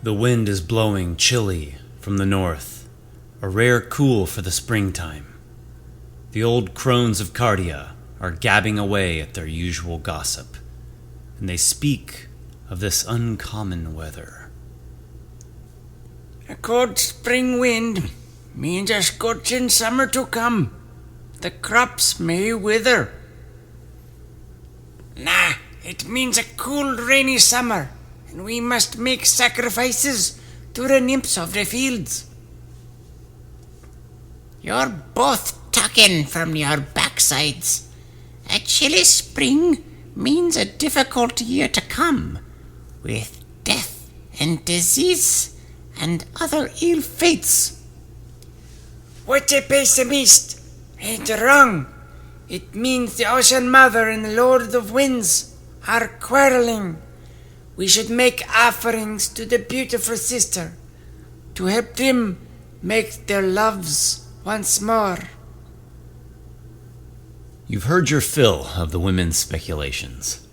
The wind is blowing chilly from the north, a rare cool for the springtime. The old crones of Kardia are gabbing away at their usual gossip, and they speak of this uncommon weather. A cold spring wind means a scorching summer to come. The crops may wither. Nah, it means a cool, rainy summer, and we must make sacrifices to the nymphs of the fields. You're both talking from your backsides. A chilly spring means a difficult year to come, with death and disease and other ill fates. What a pessimist! Ain't wrong. It means the Ocean Mother and the Lord of Winds are quarreling. We should make offerings to the beautiful sister to help them make their loves once more. You've heard your fill of the women's speculations,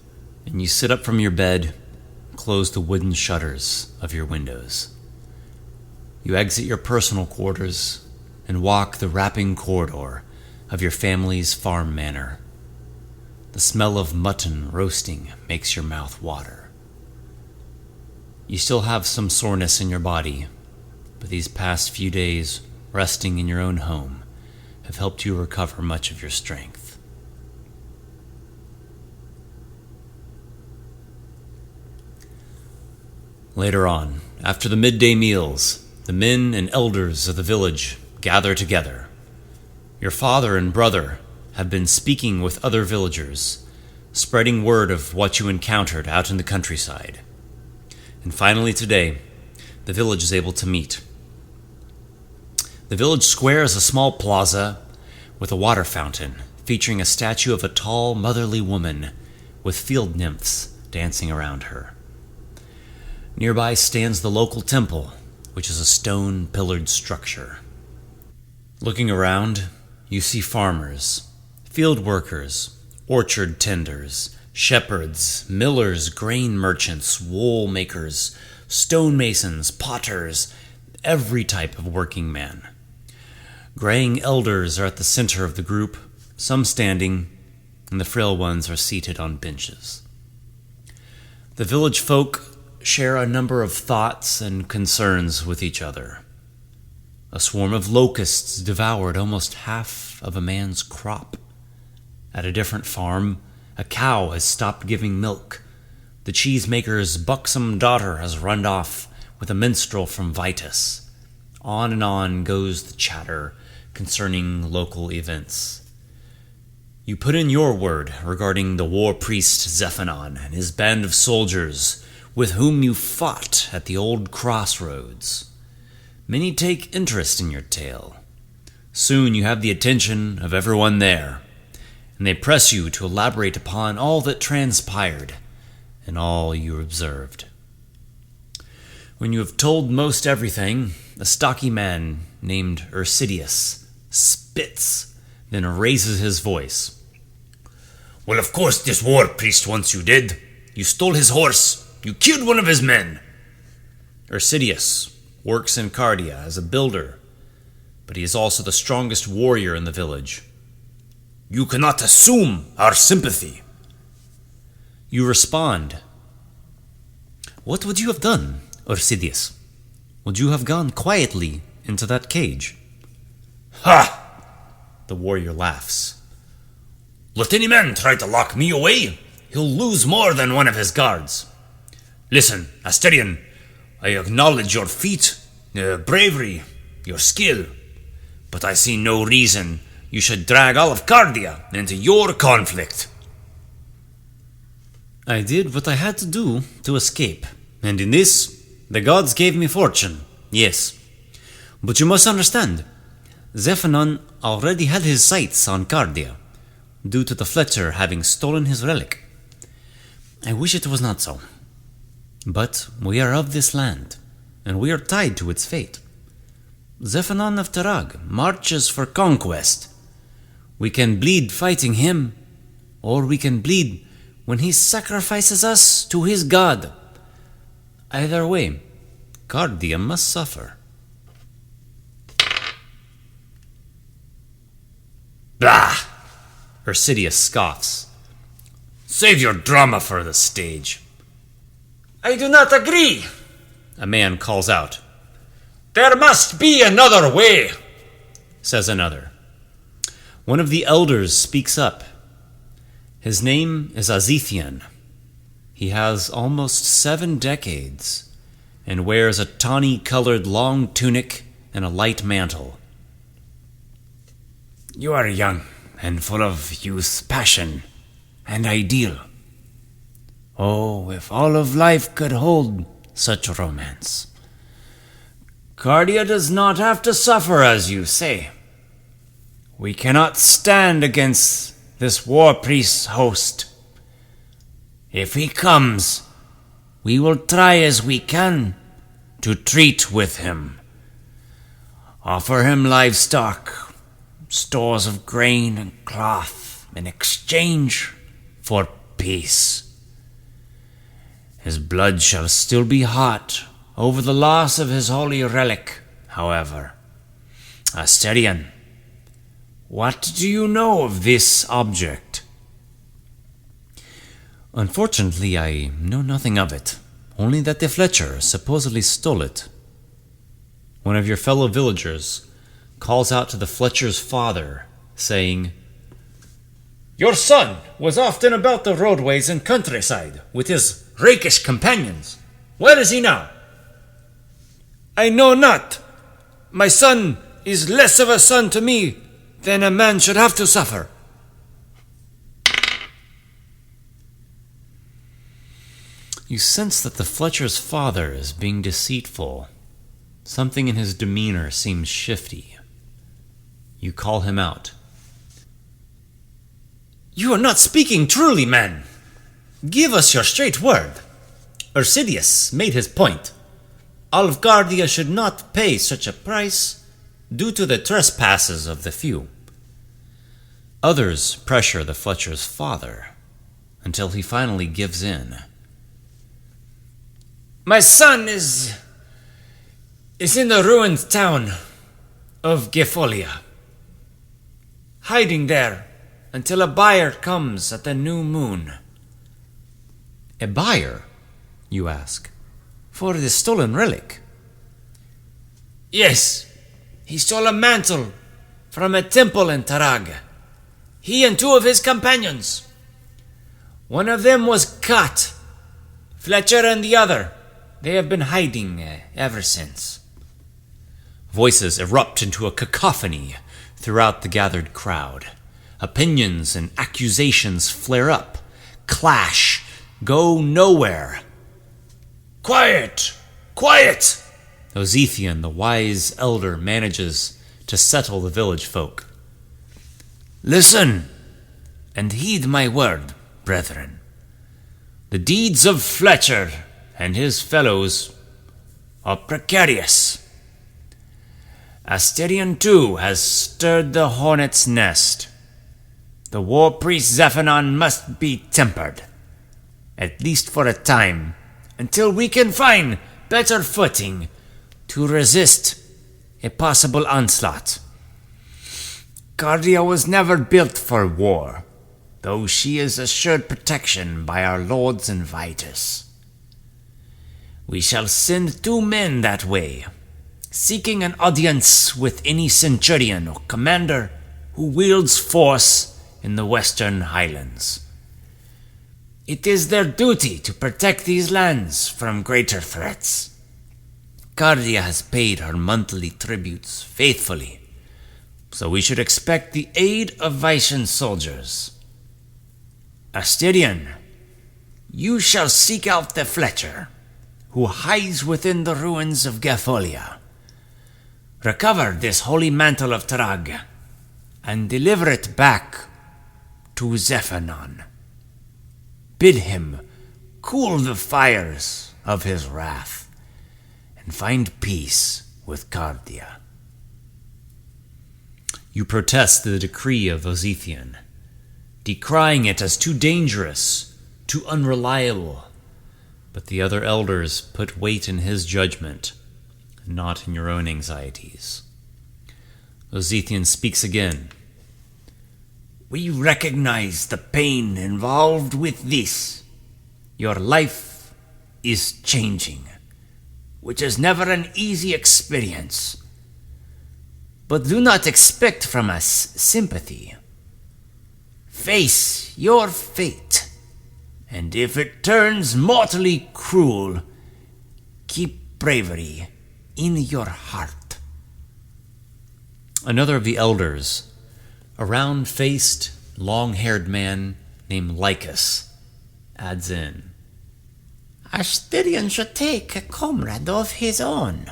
and you sit up from your bed, close the wooden shutters of your windows. You exit your personal quarters and walk the wrapping corridor of your family's farm manor. The smell of mutton roasting makes your mouth water. You still have some soreness in your body, but these past few days resting in your own home have helped you recover much of your strength. Later on, after the midday meals, the men and elders of the village gather together. Your father and brother have been speaking with other villagers, spreading word of what you encountered out in the countryside. And finally today, the village is able to meet. The village square is a small plaza with a water fountain featuring a statue of a tall, motherly woman with field nymphs dancing around her. Nearby stands the local temple, which is a stone-pillared structure. Looking around, you see farmers, field workers, orchard tenders, shepherds, millers, grain merchants, wool makers, stonemasons, potters, every type of working man. Graying elders are at the center of the group, some standing, and the frail ones are seated on benches. The village folk share a number of thoughts and concerns with each other. A swarm of locusts devoured almost half of a man's crop. At a different farm, a cow has stopped giving milk. The cheesemaker's buxom daughter has run off with a minstrel from Vitus. On and on goes the chatter concerning local events. You put in your word regarding the war priest Xephenon and his band of soldiers with whom you fought at the old crossroads. Many take interest in your tale. Soon you have the attention of everyone there, and they press you to elaborate upon all that transpired and all you observed. When you have told most everything, a stocky man named Ursidius spits, then raises his voice. Well, of course this war priest wants you dead. You stole his horse. You killed one of his men. Ursidius works in Kardia as a builder, but he is also the strongest warrior in the village. You cannot assume our sympathy. You respond. What would you have done, Ursidius? Would you have gone quietly into that cage? Ha! The warrior laughs. Let any man try to lock me away. He'll lose more than one of his guards. Listen, Asterion, I acknowledge your feat, bravery, your skill, but I see no reason you should drag all of Kardia into your conflict. I did what I had to do to escape, and in this, the gods gave me fortune, yes. But you must understand, Xephenon already had his sights on Kardia, due to the Fletcher having stolen his relic. I wish it was not so. But we are of this land, and we are tied to its fate. Xephenon of Tarag marches for conquest. We can bleed fighting him, or we can bleed when he sacrifices us to his god. Either way, Kardia must suffer. Bah! Ursidius scoffs. Save your drama for the stage. I do not agree, A man calls out. there must be another way, Says another. One of the elders speaks up. His name is Asterion. He has almost 7 decades and wears a tawny-colored long tunic and a light mantle. You are young and full of youth, passion, and ideal. Oh, if all of life could hold such romance. Kardia does not have to suffer, as you say. We cannot stand against this war priest's host. If he comes, we will try as we can to treat with him. Offer him livestock, stores of grain and cloth in exchange for peace. His blood shall still be hot over the loss of his holy relic, however. Asterion, what do you know of this object? Unfortunately, I know nothing of it, only that the Fletcher supposedly stole it. One of your fellow villagers calls out to the Fletcher's father, saying, Your son was often about the roadways and countryside with his rakish companions. Where is he now? I know not. My son is less of a son to me than a man should have to suffer. You sense that the Fletcher's father is being deceitful. Something in his demeanor seems shifty. You call him out. You are not speaking truly, man. Give us your straight word. Ursidius made his point. All of Kardia should not pay such a price due to the trespasses of the few. Others pressure the Fletcher's father until he finally gives in. My son is in the ruined town of Xephenon, hiding there until a buyer comes at the new moon. A buyer, you ask, For the stolen relic? Yes, he stole a mantle from a temple in Tarag. He and 2 of his companions. One of them was caught. Fletcher and the other. They have been hiding ever since. Voices erupt into a cacophony throughout the gathered crowd. Opinions and accusations flare up, clash, go nowhere. Quiet! Quiet! Xephenon, the wise elder, manages to settle the village folk. Listen, and heed my word, brethren. The deeds of Fletcher and his fellows are precarious. Asterion too has stirred the hornet's nest. The war priest Xephenon must be tempered, at least for a time, until we can find better footing to resist a possible onslaught. Kardia was never built for war, though she is assured protection by our lords and Vitus. We shall send 2 men that way, seeking an audience with any centurion or commander who wields force in the western highlands. It is their duty to protect these lands from greater threats. Kardia has paid her monthly tributes faithfully, so we should expect the aid of Vysian soldiers. Asterion, you shall seek out the Fletcher, who hides within the ruins of Xephenon. Recover this holy mantle of Tarag, and deliver it back to Xephenon. Bid him cool the fires of his wrath, and find peace with Kardia. You protest the decree of But the other elders put weight in his judgment, not in your own anxieties. Ozethian speaks again. We recognize the pain involved with this. Your life is changing, which is never an easy experience. But do not expect from us sympathy. Face your fate, and if it turns mortally cruel, keep bravery in your heart. Another of the elders, a round-faced, long-haired man named Lycus, adds in. Asterion should take a comrade of his own,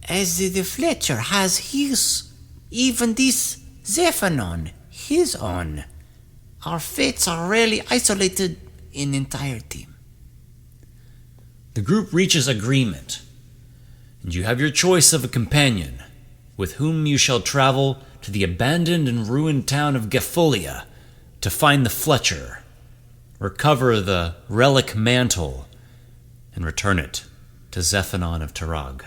as the Fletcher has his, even this Xephenon his own. Our fates are rarely isolated in entirety. The group reaches agreement, and you have your choice of a companion, with whom you shall travel to the abandoned and ruined town of Gefolia to find the Fletcher, recover the relic mantle, and return it to Xephenon of Tarag.